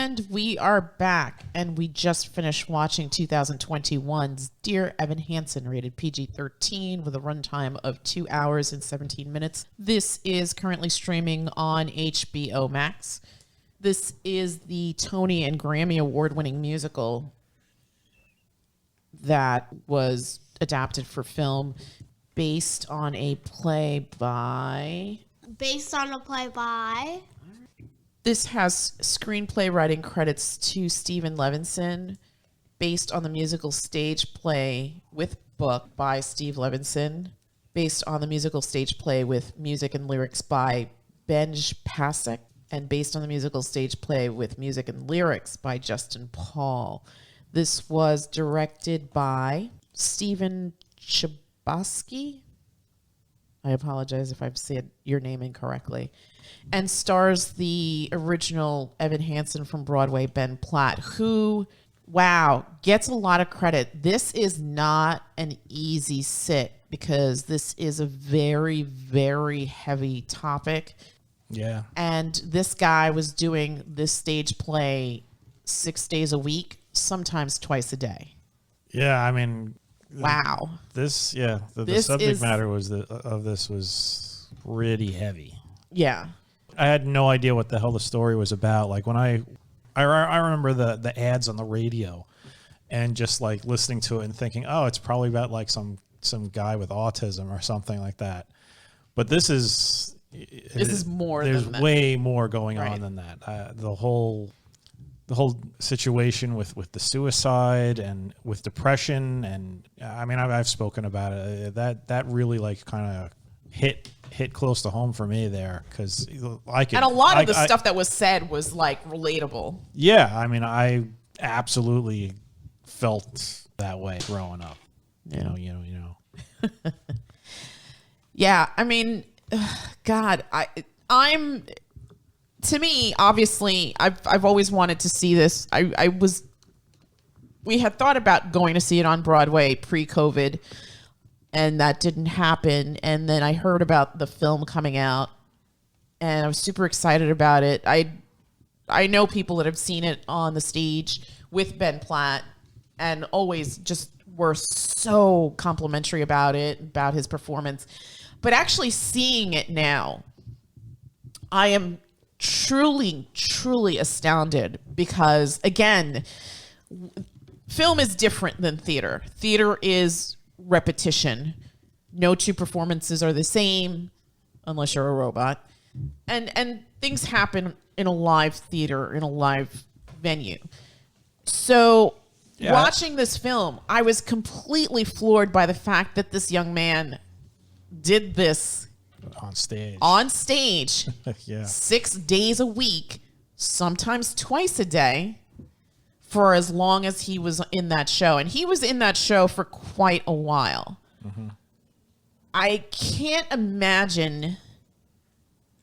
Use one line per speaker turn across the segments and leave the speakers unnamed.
And we are back, and we just finished watching 2021's Dear Evan Hansen, rated PG-13 with a runtime of 2 hours and 17 minutes. This is currently streaming on HBO Max. This is the Tony and Grammy Award-winning musical that was adapted for film based on a play by... This has screenplay writing credits to Steven Levenson, based on the musical stage play with book by Steve Levenson, based on the musical stage play with music and lyrics by Benj Pasek, and based on the musical stage play with music and lyrics by Justin Paul. This was directed by Stephen Chbosky. I apologize if I've said your name incorrectly. And stars the original Evan Hansen from Broadway, Ben Platt, who, wow, gets a lot of credit. This is not an easy sit because this is a very, very heavy topic.
Yeah.
And this guy was doing this stage play 6 days a week, sometimes twice a day.
Yeah, I mean...
Wow.
The subject matter of this was pretty heavy.
Yeah.
I had no idea what the hell the story was about. Like when I remember the ads on the radio and just like listening to it and thinking, oh, it's probably about like some guy with autism or something like that. But this is
more.
There's
than that.
way more going on than that. The whole situation with the suicide and with depression, and I mean I've spoken about it. That really like kind of hit close to home for me there, because and
a lot of the stuff that was said was like relatable.
Yeah, I mean I absolutely felt that way growing up. You know.
Yeah, I mean, God, I'm. To me, obviously, I've always wanted to see this. We had thought about going to see it on Broadway pre-COVID, and that didn't happen. And then I heard about the film coming out, and I was super excited about it. I know people that have seen it on the stage with Ben Platt, and always just were so complimentary about it, about his performance. But actually seeing it now, I am truly, truly astounded because, again, film is different than theater. Theater is repetition. No two performances are the same unless you're a robot. And things happen in a live theater, in a live venue. So watching this film, I was completely floored by the fact that this young man did this on stage
yeah.
6 days a week, sometimes twice a day, for as long as he was in that show. And he was in that show for quite a while. Mm-hmm. I can't imagine.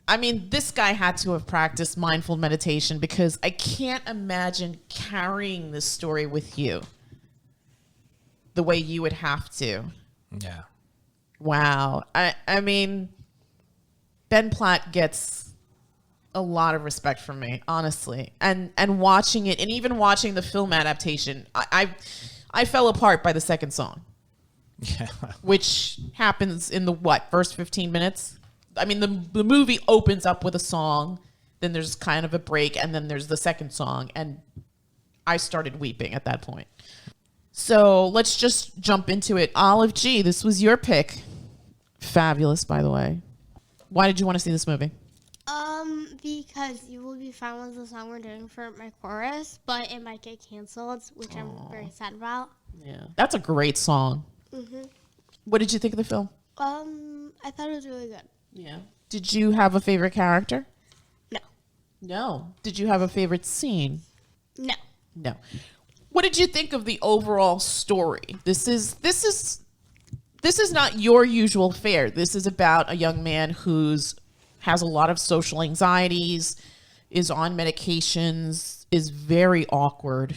I mean, this guy had to have practiced mindful meditation, because I can't imagine carrying this story with you the way you would have to.
Yeah.
Wow. I mean, Ben Platt gets a lot of respect from me, honestly. And watching it, and even watching the film adaptation, I fell apart by the second song.
Yeah.
Which happens in the first 15 minutes? I mean, the movie opens up with a song, then there's kind of a break, and then there's the second song, and I started weeping at that point. So let's just jump into it. Olive G, this was your pick. Fabulous, by the way. Why did you want to see this movie?
Because You Will Be Fine was the song we're doing for my chorus, but it might get canceled, which I'm very sad about.
Yeah, that's a great song.
Mm-hmm.
What did you think of the film?
I thought it was really good.
Yeah. Did you have a favorite character?
No.
No. Did you have a favorite scene?
No.
No. What did you think of the overall story? This is not your usual fare. This is about a young man who's has a lot of social anxieties, is on medications, is very awkward,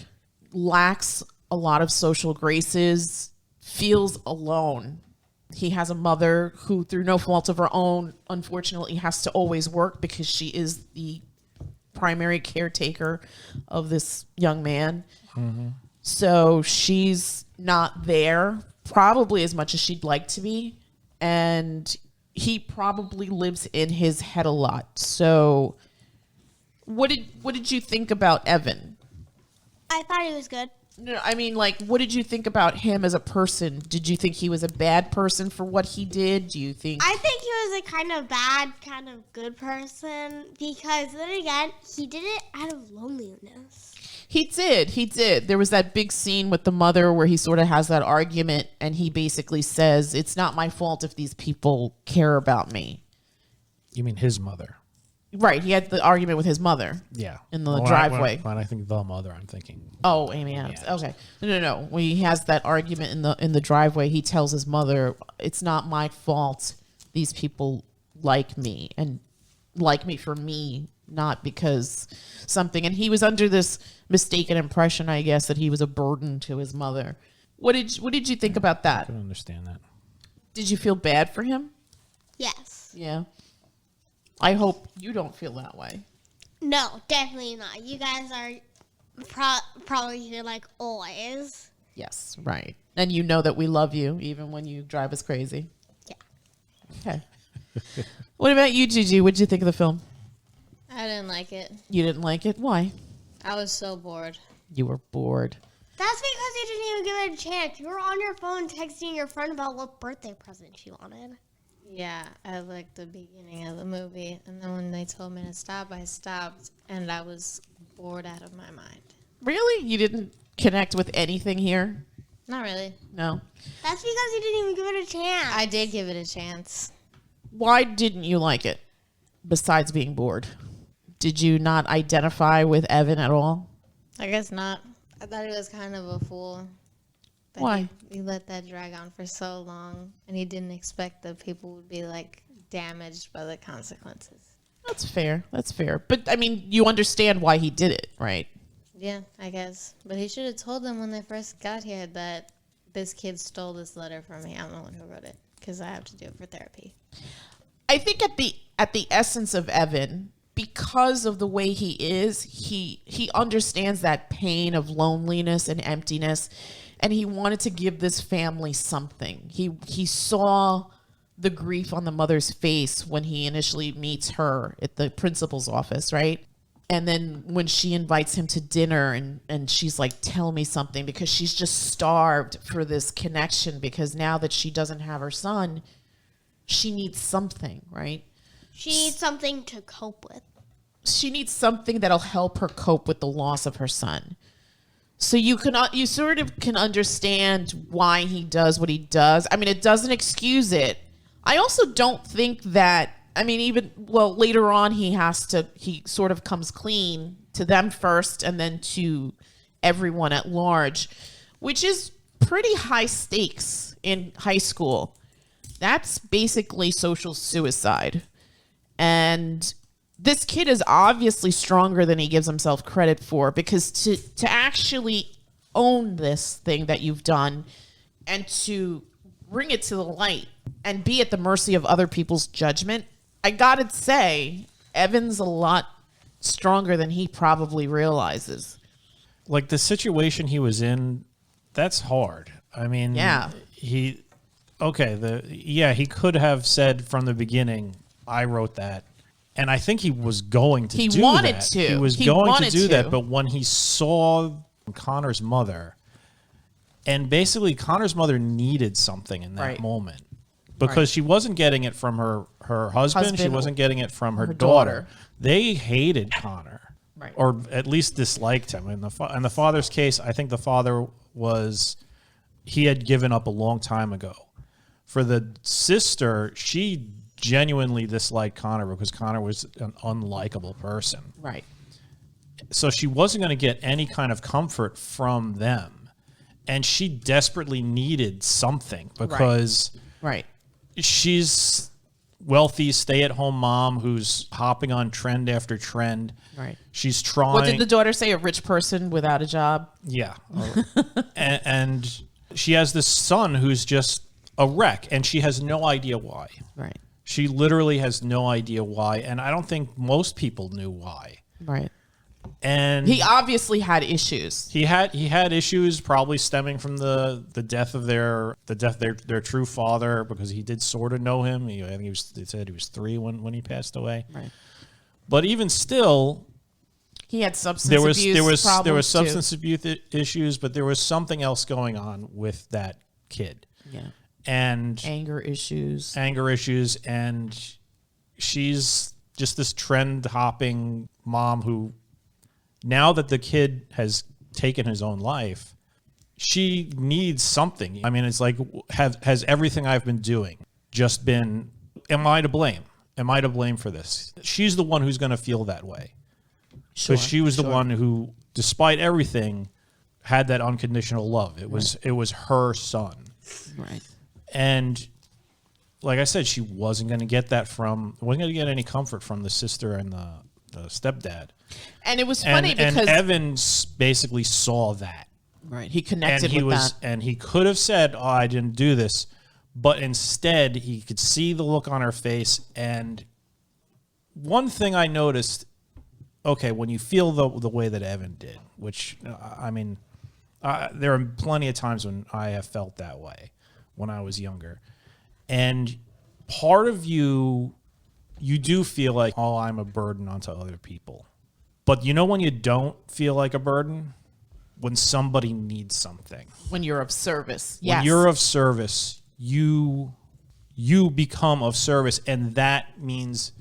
lacks a lot of social graces, feels alone. He has a mother who, through no fault of her own, unfortunately has to always work because she is the primary caretaker of this young man. So she's not there probably as much as she'd like to be. And he probably lives in his head a lot. So what did you think about Evan?
I thought he was good.
No, I mean, like, what did you think about him as a person? Did you think he was a bad person for what he did? Do you think...
I think he was a kind of bad, kind of good person, because then again, he did it out of loneliness.
He did. There was that big scene with the mother where he sort of has that argument, and he basically says, it's not my fault if these people care about me.
You mean his mother?
Right, he had the argument with his mother.
Yeah.
In the driveway.
When I think the mother, I'm thinking.
Oh, Amy Adams. Okay. No. When he has that argument in the driveway, he tells his mother, it's not my fault these people like me and like me for me, not because something. And he was under this mistaken impression, I guess, that he was a burden to his mother. What did you think about that?
I can understand that.
Did you feel bad for him?
Yes.
Yeah. I hope you don't feel that way.
No, definitely not. You guys are probably here like always.
Yes, right. And you know that we love you even when you drive us crazy.
Yeah.
Okay. What about you, Gigi? What did you think of the film?
I didn't like it.
You didn't like it? Why?
I was so bored.
You were bored.
That's because you didn't even give it a chance. You were on your phone texting your friend about what birthday present she wanted.
Yeah, I liked the beginning of the movie, and then when they told me to stop, I stopped, and I was bored out of my mind.
Really? You didn't connect with anything here?
Not really.
No.
That's because you didn't even give it a chance.
I did give it a chance.
Why didn't you like it, besides being bored? Did you not identify with Evan at all?
I guess not. I thought he was kind of a fool. That
Why?
He let that drag on for so long, and he didn't expect that people would be, like, damaged by the consequences.
That's fair. But, I mean, you understand why he did it, right?
Yeah, I guess. But he should have told them when they first got here that this kid stole this letter from me. I'm the one who wrote it, because I have to do it for therapy.
I think at the essence of Evan, because of the way he is, he understands that pain of loneliness and emptiness, and he wanted to give this family something. He saw the grief on the mother's face when he initially meets her at the principal's office, right? And then when she invites him to dinner and she's like, tell me something, because she's just starved for this connection, because now that she doesn't have her son, she needs something, right?
She needs something to cope with.
She needs something that'll help her cope with the loss of her son. So you sort of can understand why he does what he does. I mean, it doesn't excuse it. I also don't think that, I mean, later on he sort of comes clean to them first and then to everyone at large, which is pretty high stakes in high school. That's basically social suicide. And this kid is obviously stronger than he gives himself credit for, because to actually own this thing that you've done and to bring it to the light and be at the mercy of other people's judgment, I gotta say, Evan's a lot stronger than he probably realizes.
Like the situation he was in, that's hard. I mean,
Yeah.
he could have said from the beginning, I wrote that. And I think he was going to do that.
He wanted to.
He was going to do that. But when he saw Connor's mother, and basically Connor's mother needed something in that
Right.
moment, because she wasn't getting it from her husband. She wasn't getting it from her daughter. They hated Connor,
Right.
or at least disliked him. In the father's case, I think the father he had given up a long time ago. For the sister, she genuinely disliked Connor because Connor was an unlikable person.
Right.
So she wasn't going to get any kind of comfort from them. And she desperately needed something because
Right.
she's wealthy, stay-at-home mom who's hopping on trend after trend.
Right.
She's trying.
What did the daughter say? A rich person without a job?
Yeah. and she has this son who's just a wreck, and she has no idea why.
Right.
She literally has no idea why, and I don't think most people knew why.
Right.
And
he obviously had issues.
He had issues probably stemming from the death of their true father, because he did sort of know him. I think they said he was 3 when he passed away.
Right.
But even still,
he had substance abuse problems
there was substance abuse issues, but there was something else going on with that kid.
Yeah.
And
anger issues,
and she's just this trend hopping mom who, now that the kid has taken his own life, she needs something. I mean, it's like, has everything I've been doing just been, am I to blame? Am I to blame for this? She's the one who's going to feel that way. Because she was the one who, despite everything, had that unconditional love. It was her son.
Right.
And like I said, she wasn't going to get wasn't going to get any comfort from the sister and the stepdad.
And it was funny because
Evan basically saw that.
Right. He connected with that.
And he could have said, "Oh, I didn't do this," but instead he could see the look on her face. And one thing I noticed, okay, when you feel the way that Evan did, which I mean, there are plenty of times when I have felt that way when I was younger, and part of you do feel like, oh, I'm a burden onto other people. But you know when you don't feel like a burden? When somebody needs something.
When you're of service. Yes.
When you're of service, you become of service, and that means,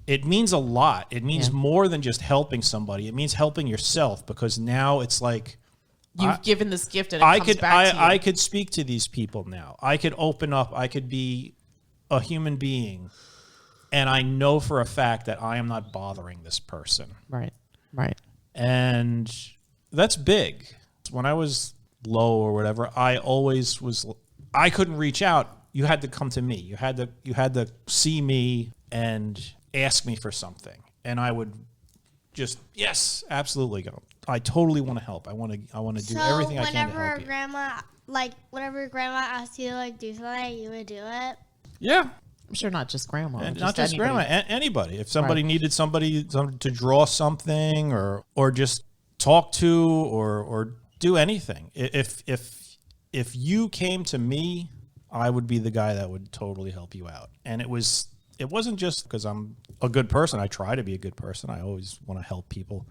it means a lot. It means more than just helping somebody. It means helping yourself, because now it's like,
you've given this gift and it comes back to you.
I could speak to these people now. I could open up. I could be a human being. And I know for a fact that I am not bothering this person.
Right. Right.
And that's big. When I was low or whatever, I couldn't reach out. You had to come to me. You had to see me and ask me for something. And I would just, yes, absolutely go. I totally want to help. I want to do everything I can to help you.
Whenever grandma asked you to do something, you would do it?
Yeah.
I'm sure not just grandma.
And not just grandma, anybody. If somebody needed somebody to draw something or just talk to or do anything. If you came to me, I would be the guy that would totally help you out. And it wasn't just because I'm a good person. I try to be a good person. I always want to help people.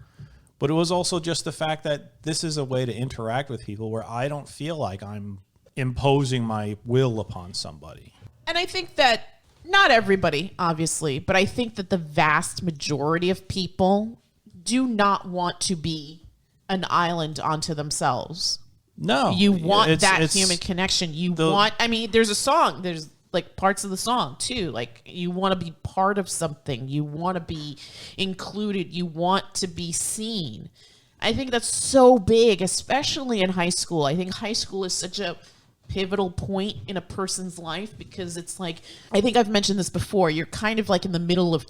But it was also just the fact that this is a way to interact with people where I don't feel like I'm imposing my will upon somebody.
And I think that not everybody, obviously, but I think that the vast majority of people do not want to be an island unto themselves.
No.
You want that human connection. There's a song, there's like parts of the song too. Like, you want to be part of something. You want to be included. You want to be seen. I think that's so big, especially in high school. I think high school is such a pivotal point in a person's life, because it's like, I think I've mentioned this before, you're kind of like in the middle of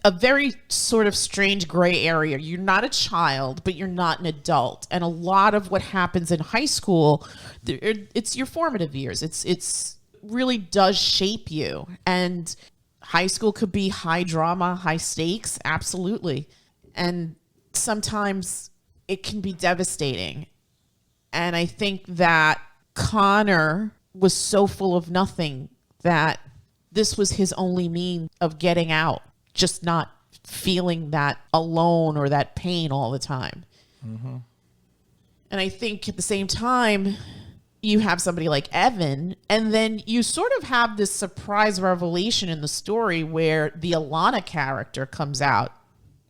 a very sort of strange gray area. You're not a child, but you're not an adult. And a lot of what happens in high school, it's your formative years. It's really does shape you. And high school could be high drama, high stakes, absolutely. And sometimes it can be devastating. And I think that Connor was so full of nothing that this was his only means of getting out, just not feeling that alone or that pain all the time. Mm-hmm. And I think at the same time, you have somebody like Evan, and then you sort of have this surprise revelation in the story where the Alana character comes out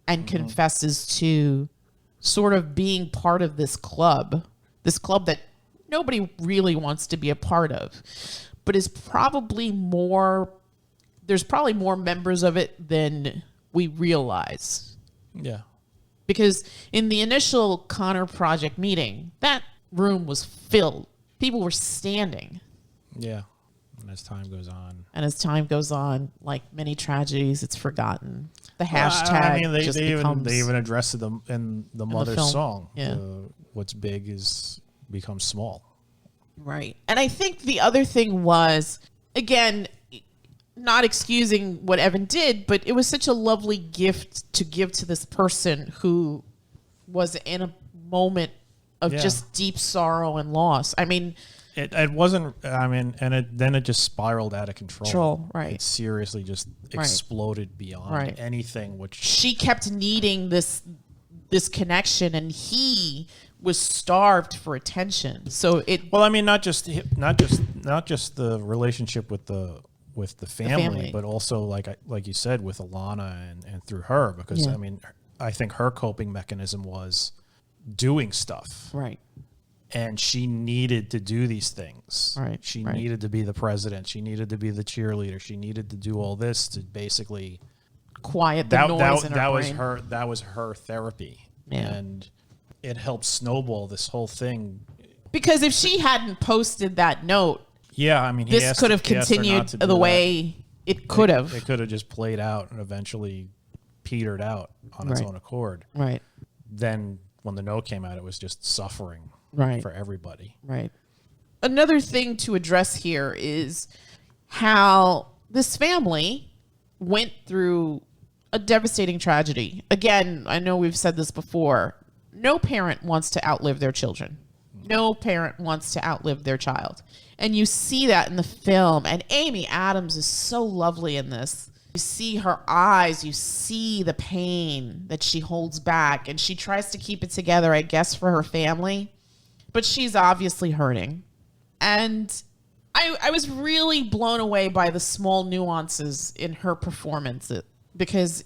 and confesses to sort of being part of this club that nobody really wants to be a part of, but is probably there's probably more members of it than we realize.
Yeah.
Because in the initial Connor Project meeting, that room was filled. People were standing.
Yeah. And as time goes on, like many tragedies, it's forgotten. The hashtag they even addressed it in the mother's song.
Yeah.
What's big becomes small.
Right. And I think the other thing was, again, not excusing what Evan did, but it was such a lovely gift to give to this person who was in a moment of just deep sorrow and loss. I mean,
it wasn't. I mean, and then it just spiraled out of control.
Right.
It seriously just exploded beyond anything. Which
she kept needing this connection, and he was starved for attention. So it.
Well, I mean, not just the relationship with the family, but also like you said, with Alana and through her, because I mean, I think her coping mechanism was doing stuff.
Right.
And she needed to do these things.
Right.
She needed to be the president. She needed to be the cheerleader. She needed to do all this to basically
quiet the noise in her brain.
That was her therapy.
Yeah.
And it helped snowball this whole thing.
Because if she hadn't posted that note,
I mean,
this could have continued the way it could have.
It could have just played out and eventually petered out on its own accord.
Right.
Then when the note came out, it was just suffering for everybody.
Right. Another thing to address here is how this family went through a devastating tragedy. Again, I know we've said this before. No parent wants to outlive their children. No parent wants to outlive their child. And you see that in the film. And Amy Adams is so lovely in this. You see her eyes. You see the pain that she holds back. And she tries to keep it together, I guess, for her family. But she's obviously hurting. And I was really blown away by the small nuances in her performance, because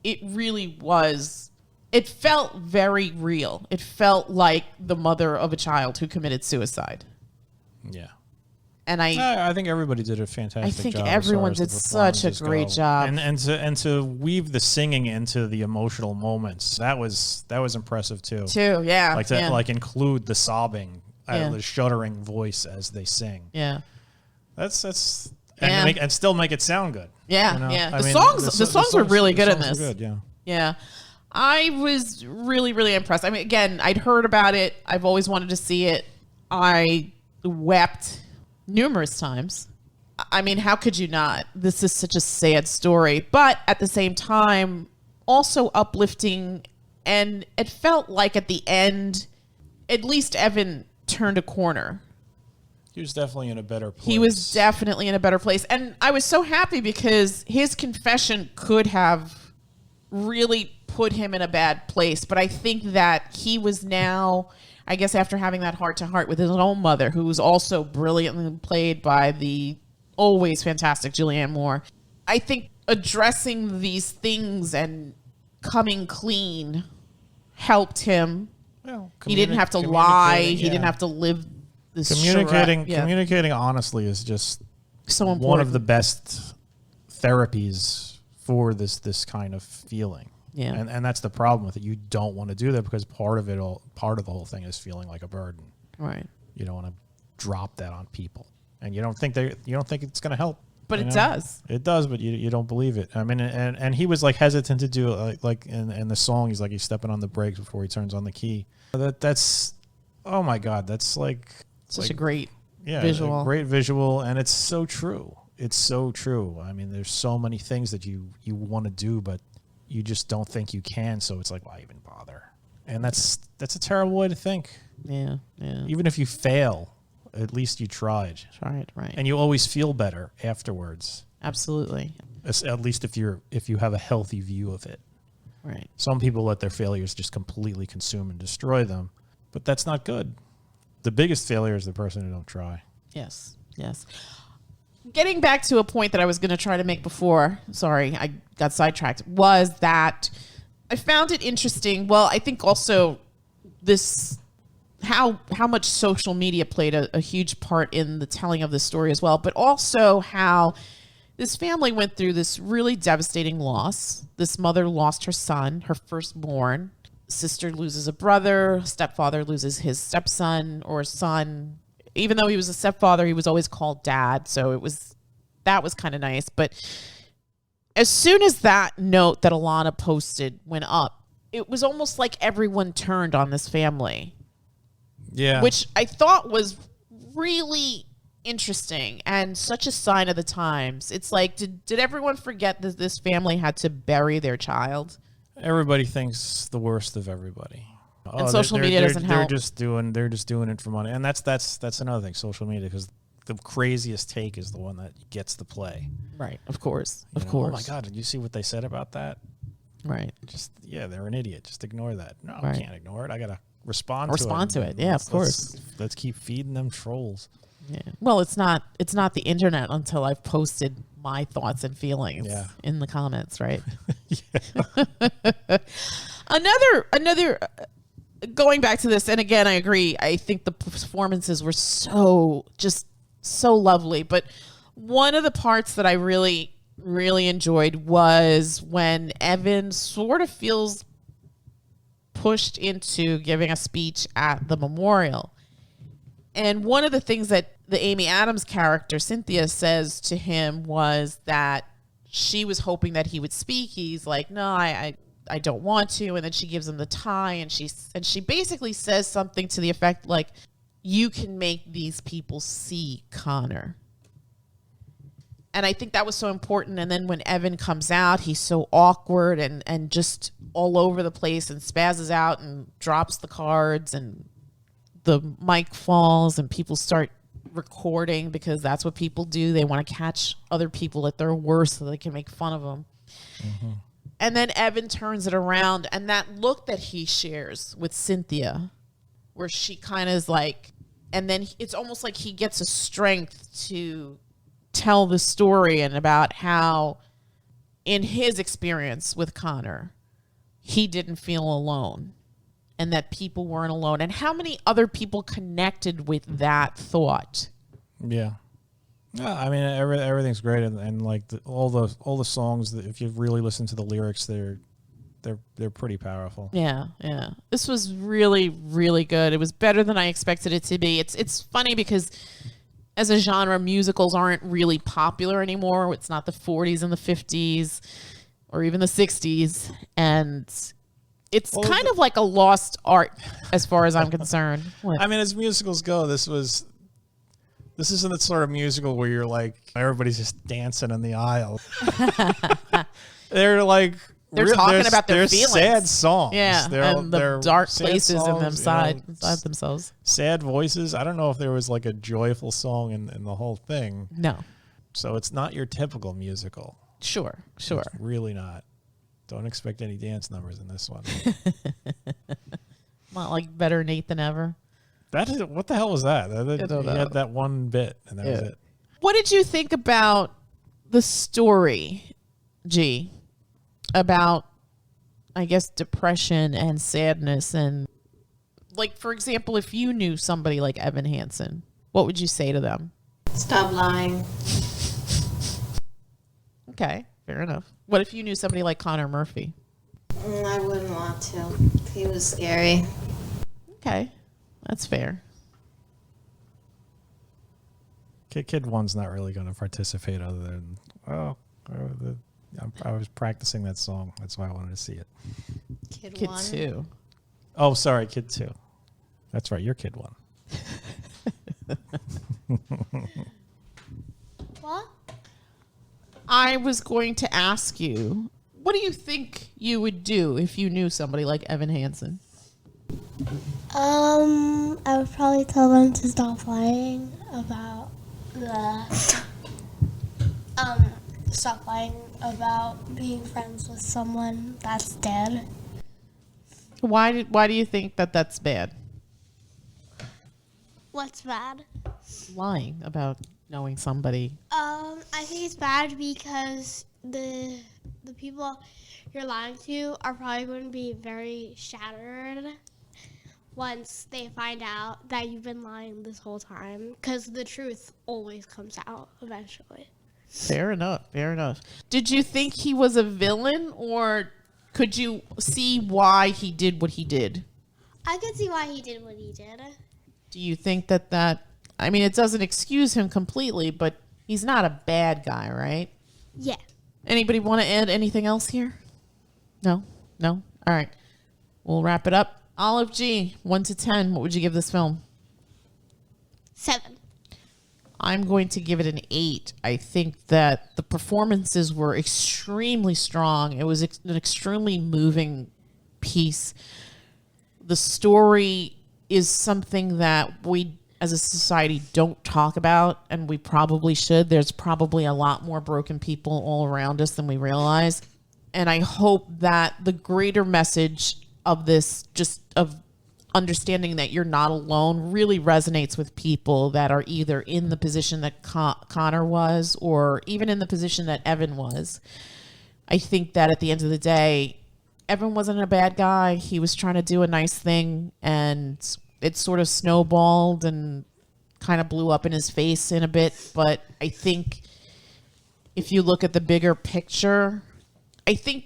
it really was, it felt very real. It felt like the mother of a child who committed suicide.
Yeah.
And
I think everybody did a fantastic job.
I think everyone did such a great job.
And to weave the singing into the emotional moments, that was impressive too.
Yeah.
Like to like include the sobbing, the shuddering voice as they sing.
Yeah.
That's and still make it sound good.
Yeah.
You know?
Yeah.
I mean,
the songs were really good in this.
Good, yeah.
Yeah. I was really, really impressed. I mean, again, I'd heard about it. I've always wanted to see it. I wept numerous times. I mean, how could you not? This is such a sad story, but at the same time, also uplifting. And it felt like at the end, at least Evan turned a corner.
He was definitely in a better place.
He was definitely in a better place. And I was so happy because his confession could have really put him in a bad place. But I think that he was now, I guess, after having that heart-to-heart with his own mother, who was also brilliantly played by the always fantastic Julianne Moore, I think addressing these things and coming clean helped him.
Well,
he didn't have to lie. He didn't have to live this
communicating honestly is just
so important.
One of the best therapies for this kind of feeling.
Yeah.
And that's the problem with it. You don't want to do that because part of the whole thing is feeling like a burden.
Right.
You don't want to drop that on people. And you don't think it's going to help.
But it does.
It does, but you don't believe it. I mean, and he was like hesitant to do it, like in the song. He's like he's stepping on the brakes before he turns on the key. That's oh my God, that's like
such a great visual.
A great visual, and it's so true. It's so true. I mean, there's so many things that you want to do, but you just don't think you can. So it's like, why even bother? And that's a terrible way to think.
Yeah, yeah.
Even if you fail, at least you tried.
Right.
And you always feel better afterwards.
Absolutely.
At least if you have a healthy view of it.
Right.
Some people let their failures just completely consume and destroy them, but that's not good. The biggest failure is the person who don't try.
Yes. Getting back to a point that I was going to try to make before, sorry, I got sidetracked, was that I found it interesting. Well, I think also this, how much social media played a huge part in the telling of this story as well, but also how this family went through this really devastating loss. This mother lost her son, her firstborn. Sister loses a brother. Stepfather loses his stepson or son. Even though he was a stepfather, he was always called dad. So that was kind of nice. But as soon as that note that Alana posted went up, it was almost like everyone turned on this family.
Yeah.
Which I thought was really interesting and such a sign of the times. It's like, did everyone forget that this family had to bury their child?
Everybody thinks the worst of everybody.
And social media doesn't help.
They're just doing it for money, and that's another thing. Social media, because the craziest take is the one that gets the play.
Right. Of course. Of
You know,
course.
Oh my God! Did you see what they said about that?
Right.
They're an idiot. Just ignore that. No,
Right.
I can't ignore it. I gotta respond
to it. Yeah, of course.
Let's keep feeding them trolls.
Yeah. Well, it's not the internet until I've posted my thoughts and feelings in the comments, right? Another going back to this, and again, I agree. I think the performances were so lovely, but one of the parts that I really enjoyed was when Evan sort of feels pushed into giving a speech at the memorial. And one of the things that the Amy Adams character, Cynthia, says to him was that she was hoping that he would speak. He's like, no, I don't want to. And then she gives him the tie, and she basically says something to the effect like, you can make these people see Connor. And I think that was so important. And then when Evan comes out, he's so awkward and just all over the place and spazzes out and drops the cards, and the mic falls and people start recording because that's what people do. They want to catch other people at their worst so they can make fun of them. Mm-hmm. And then Evan turns it around, and that look that he shares with Cynthia, where she kind of is like, and then it's almost like he gets a strength to tell the story and about how in his experience with Connor, he didn't feel alone and that people weren't alone, and how many other people connected with that thought.
Yeah. Yeah, I mean, everything's great, and like all the songs, that if you really listen to the lyrics, they're pretty powerful.
Yeah. This was really, really good. It was better than I expected it to be. It's funny because as a genre, musicals aren't really popular anymore. It's not the 40s and the 50s or even the 60s, and it's kind of like a lost art as far as I'm concerned. What?
I mean, as musicals go, this isn't the sort of musical where you're like, everybody's just dancing in the aisle. They're talking
about their feelings.
Sad songs.
Yeah, and the dark places in inside themselves.
Sad voices. I don't know if there was like a joyful song in the whole thing.
No.
So it's not your typical musical.
Sure.
It's really not. Don't expect any dance numbers in this one.
Not like Better Nate Than Ever.
What the hell was that? He had that one bit, and that was it.
What did you think about the story, G? About, I guess, depression and sadness, and like, for example, if you knew somebody like Evan Hansen, what would you say to them?
Stop lying.
Okay, fair enough. What if you knew somebody like Connor Murphy?
I wouldn't want to. He was scary.
Okay, that's fair.
Kid one's not really going to participate other than, I was practicing that song. That's why I wanted to see it.
Kid
one.
two.
Oh, sorry, Kid 2. That's right, you're Kid 1.
What?
I was going to ask you, what do you think you would do if you knew somebody like Evan Hansen?
I would probably tell them to stop lying about stop lying about being friends with someone that's dead.
Why do you think that that's bad?
What's bad?
Lying about knowing somebody.
I think it's bad because the people you're lying to are probably going to be very shattered once they find out that you've been lying this whole time, because the truth always comes out eventually.
Fair enough. Did you think he was a villain, or could you see why he did what he did?
I could see why he did what he did.
Do you think that I mean, it doesn't excuse him completely, but he's not a bad guy, right?
Yeah.
Anybody want to add anything else here? No? All right. We'll wrap it up. Olive G, 1 to 10, what would you give this film?
7.
I'm going to give it an 8. I think that the performances were extremely strong. It was an extremely moving piece. The story is something that we as a society don't talk about, and we probably should. There's probably a lot more broken people all around us than we realize. And I hope that the greater message of this, just of understanding that you're not alone, really resonates with people that are either in the position that Connor was or even in the position that Evan was. I think that at the end of the day, Evan wasn't a bad guy. He was trying to do a nice thing, and it sort of snowballed and kind of blew up in his face in a bit. But I think if you look at the bigger picture, I think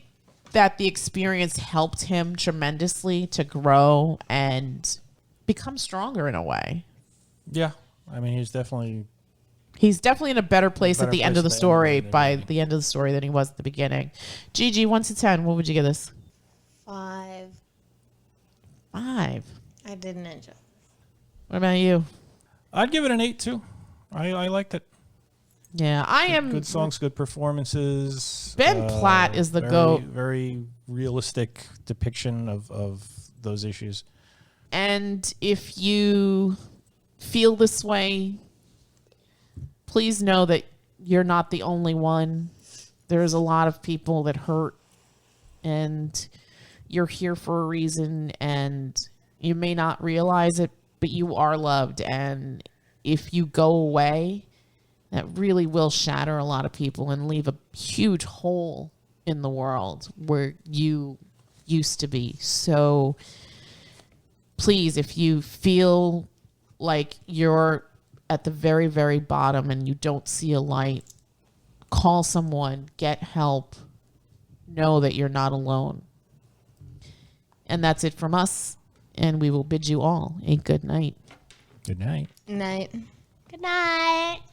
that the experience helped him tremendously to grow and become stronger in a way.
Yeah. I mean, he's definitely
in a better place at the end of the story by the end of the story than he was at the beginning. Gigi, 1 to 10, what would you give this?
5.
5.
I didn't enjoy.
What about you?
I'd give it an 8 too. I liked it.
Yeah, I am.
Good songs, good performances.
Ben Platt is the
very,
GOAT.
Very realistic depiction of those issues.
And if you feel this way, please know that you're not the only one. There's a lot of people that hurt, and you're here for a reason, and you may not realize it, but you are loved. And if you go away, that really will shatter a lot of people and leave a huge hole in the world where you used to be. So please, if you feel like you're at the very, very bottom and you don't see a light, call someone, get help, know that you're not alone. And that's it from us, and we will bid you all a good night.
Good night.
Night.
Good night.